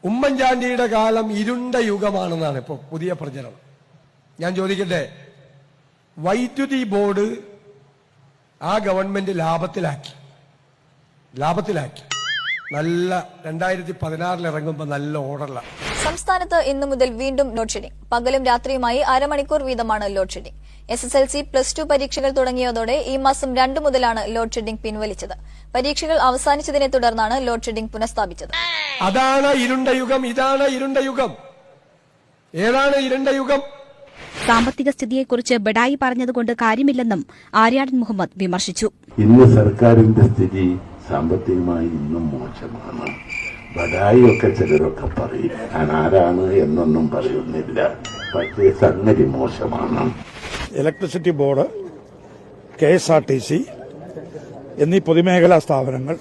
ഉമ്മൻചാണ്ടിയുടെ കാലം ഇരുണ്ട യുഗമാണെന്നാണ് ഇപ്പോൾ പുതിയ പ്രചരണം. ഞാൻ ചോദിക്കട്ടെ, വൈദ്യുതി ബോർഡ് ആ ഗവൺമെന്റ് ലാഭത്തിലാക്കി. നല്ല 2016 ഇറങ്ങുമ്പോൾ നല്ല ഓർഡറിലാണ്. സംസ്ഥാനത്ത് ഇന്നു മുതൽ വീണ്ടും ലോഡ് ഷെഡിംഗ്. പകലും രാത്രിയുമായി അരമണിക്കൂർ വീതമാണ് ലോഡ് ഷെഡിംഗ്. SSLC, +2 പരീക്ഷകൾ തുടങ്ങിയതോടെ ഈ മാസം 2 മുതലാണ് ലോഡ് ഷെഡിംഗ് പിൻവലിച്ചത്. പരീക്ഷകൾ അവസാനിച്ചതിനെ തുടർന്നാണ് ലോഡ് ഷെഡിംഗ് പുനഃസ്ഥാപിച്ചത്. അതാണ് ഇരുണ്ട യുഗം. ഇതാണ് ഇരുണ്ട യുഗം. ഏതാണ് ഇരുണ്ട യുഗം? സാമ്പത്തിക സ്ഥിതിയെക്കുറിച്ച് ബഡായി പറഞ്ഞതുകൊണ്ട് കാര്യമില്ലെന്നും ആര്യാടൻ മുഹമ്മദ് വിമർശിച്ചു. ഇന്ന് സർക്കാരിന്റെ സ്ഥിതി സാമ്പത്തികമായി ഇന്നും മോശമാണ്. ബഡായിയൊക്കെ ചിലരൊക്കെ പറയും, ഞാൻ ആരാണ് എന്നൊന്നും പറയുന്നില്ല. പക്ഷേ സംഗതി മോശമാണ്. ഇലക്ട്രിസിറ്റി ബോർഡ്, KSRTC എന്നീ പൊതുമേഖലാ സ്ഥാപനങ്ങൾ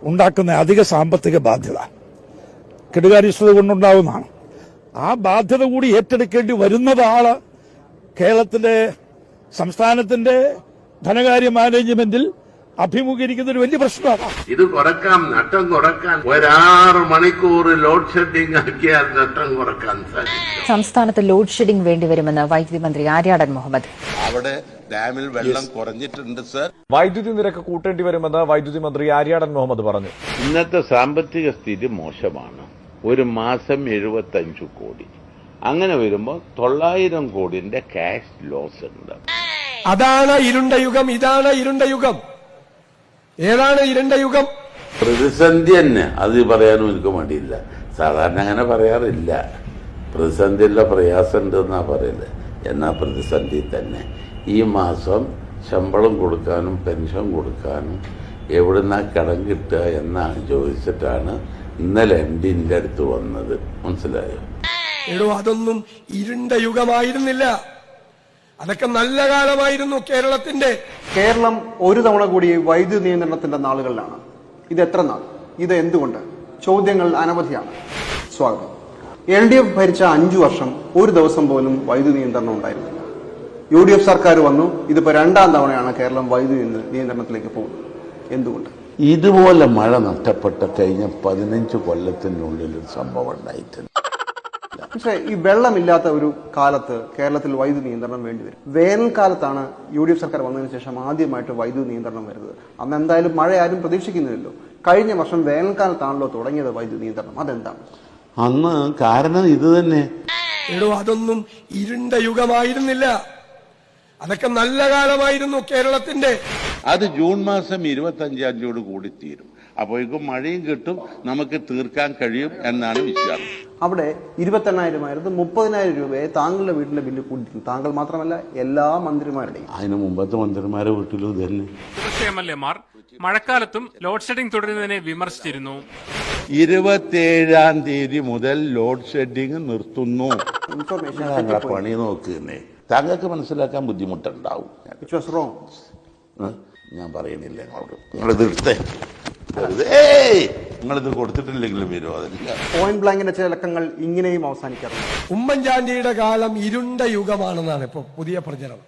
ഉണ്ടാക്കുന്ന അധിക സാമ്പത്തിക ബാധ്യത കെടുകാര്യസ്ഥത കൊണ്ടുണ്ടാവുന്നതാണ്. ആ ബാധ്യത കൂടി ഏറ്റെടുക്കേണ്ടി വരുന്നതാണ് കേരളത്തിന്റെ സംസ്ഥാനത്തിന്റെ ധനകാര്യ മാനേജ്മെന്റിൽ അഭിമുഖീകരിക്കുന്ന ഒരു വലിയ പ്രശ്നമാണ്. ഇത് കുറക്കാം, നട്ടം കുറക്കാൻ 6 മണിക്കൂർ ലോഡ് ഷെഡിംഗ് ആക്കിയാൽ നട്ടം കുറക്കാൻ സാധിക്കും. സംസ്ഥാനത്ത് ലോഡ് ഷെഡിംഗ് വേണ്ടിവരുമെന്ന് വൈദ്യുതി മന്ത്രി ആര്യാടൻ മുഹമ്മദ്. അവിടെ ഡാമിൽ വെള്ളം കുറഞ്ഞിട്ടുണ്ട് സർ. വൈദ്യുതി നിരക്ക് കൂട്ടേണ്ടി വരുമെന്ന് വൈദ്യുതി മന്ത്രി ആര്യാടൻ മുഹമ്മദ് പറഞ്ഞു. ഇന്നത്തെ സാമ്പത്തിക സ്ഥിതി മോശമാണ്. ഒരു മാസം 75 കോടി. അങ്ങനെ വരുമ്പോൾ 900 കോടിന്റെ ക്യാഷ് ലോസ് ഉണ്ട്. അതാണ് ഇരുണ്ട യുഗം. ഇതാണ് ഇരുണ്ട യുഗം. ഏതാണ് ഇരുണ്ട യുഗം? പ്രതിസന്ധി തന്നെ. അത് പറയാനും എനിക്ക് മടിയില്ല. സാധാരണ അങ്ങനെ പറയാറില്ല. പ്രതിസന്ധിയുള്ള പ്രയാസം ഉണ്ടെന്നാ പറയല്. എന്നാ പ്രതിസന്ധി തന്നെ. ഈ മാസം ശമ്പളം കൊടുക്കാനും പെൻഷൻ കൊടുക്കാനും എവിടുന്നാ കടം കിട്ടുക എന്നാണ് ചോദിച്ചിട്ടാണ് ഇന്നലെ MDന്റെ അടുത്ത് വന്നത്. മനസ്സിലായോ? അതൊന്നും ഇരുണ്ട യുഗമായിരുന്നില്ല. അതൊക്കെ നല്ല കാലമായിരുന്നു കേരളത്തിന്റെ. കേരളം ഒരു തവണ കൂടി വൈദ്യുതി നിയന്ത്രണത്തിന്റെ നാളുകളിലാണ്. ഇത് എത്ര നാൾ? ഇത് എന്തുകൊണ്ട്? ചോദ്യങ്ങൾ അനവധിയാണ്. സ്വാഗതം. LDF ഭരിച്ച 5 വർഷം ഒരു ദിവസം പോലും വൈദ്യുതി നിയന്ത്രണം ഉണ്ടായിരുന്നില്ല. UDF സർക്കാർ വന്നു. ഇതിപ്പോ 2ാം തവണയാണ് കേരളം വൈദ്യുതി നിയന്ത്രണത്തിലേക്ക് പോകുന്നത്. എന്തുകൊണ്ട്? ഇതുപോലെ മഴ നഷ്ടപ്പെട്ട കഴിഞ്ഞ 15 കൊല്ലത്തിനുള്ളിൽ ഒരു സംഭവം ഉണ്ടായിട്ടുണ്ട്. പക്ഷേ ഈ വെള്ളമില്ലാത്ത ഒരു കാലത്ത് കേരളത്തിൽ വൈദ്യുതി നിയന്ത്രണം വേണ്ടിവരും. വേനൽക്കാലത്താണ് UDF സർക്കാർ വന്നതിന് ശേഷം ആദ്യമായിട്ട് വൈദ്യുതി നിയന്ത്രണം വരുന്നത്. അന്ന് എന്തായാലും മഴ ആരും പ്രതീക്ഷിക്കുന്നില്ലല്ലോ. കഴിഞ്ഞ വർഷം വേനൽക്കാലത്താണല്ലോ തുടങ്ങിയത് വൈദ്യുതി നിയന്ത്രണം. അതെന്താണ്? അന്ന് കാരണം ഇത് തന്നെ. അതൊന്നും ഇരുണ്ട യുഗമായിരുന്നില്ല. അതൊക്കെ നല്ല കാലമായിരുന്നു കേരളത്തിന്റെ. അത് ജൂൺ മാസം 25 കൂടി തീരും. അപ്പോഴേക്കും മഴയും കിട്ടും, നമുക്ക് തീർക്കാൻ കഴിയും എന്നാണ് വിശ്വാസം. അവിടെ 28,000 ആയിരുന്നു 30,000 രൂപയെ താങ്കളുടെ വീട്ടിലെ ബില്ല് കൂടിയിരുന്നു. താങ്കൾ മാത്രമല്ല, എല്ലാ മന്ത്രിമാരുടെയും. അതിന് മുമ്പത്തെ മന്ത്രിമാരെ വീട്ടിലും തന്നെ. MLA-മാർ മഴക്കാലത്തും ലോഡ് ഷെഡിംഗ് തുടരുന്നതിനെ വിമർശിച്ചിരുന്നു. 27-ാം തീയതി മുതൽ ലോഡ് ഷെഡിംഗ് നിർത്തുന്നു. പണി നോക്കുന്നേ. താങ്കൾക്ക് മനസ്സിലാക്കാൻ ബുദ്ധിമുട്ടുണ്ടാവും. ഞാൻ പറയുന്നില്ല നിങ്ങളിത് എടുത്തേ. നിങ്ങളിത് കൊടുത്തിട്ടില്ലെങ്കിലും വരും. അതില്ല. പോയിന്റ് ബ്ലാങ്കിന്റെ ചില ലക്കങ്ങൾ ഇങ്ങനെയും അവസാനിക്കാറുണ്ട്. ഉമ്മൻചാണ്ടിയുടെ കാലം ഇരുണ്ട യുഗമാണെന്നാണ് ഇപ്പോൾ പുതിയ പ്രചരണം.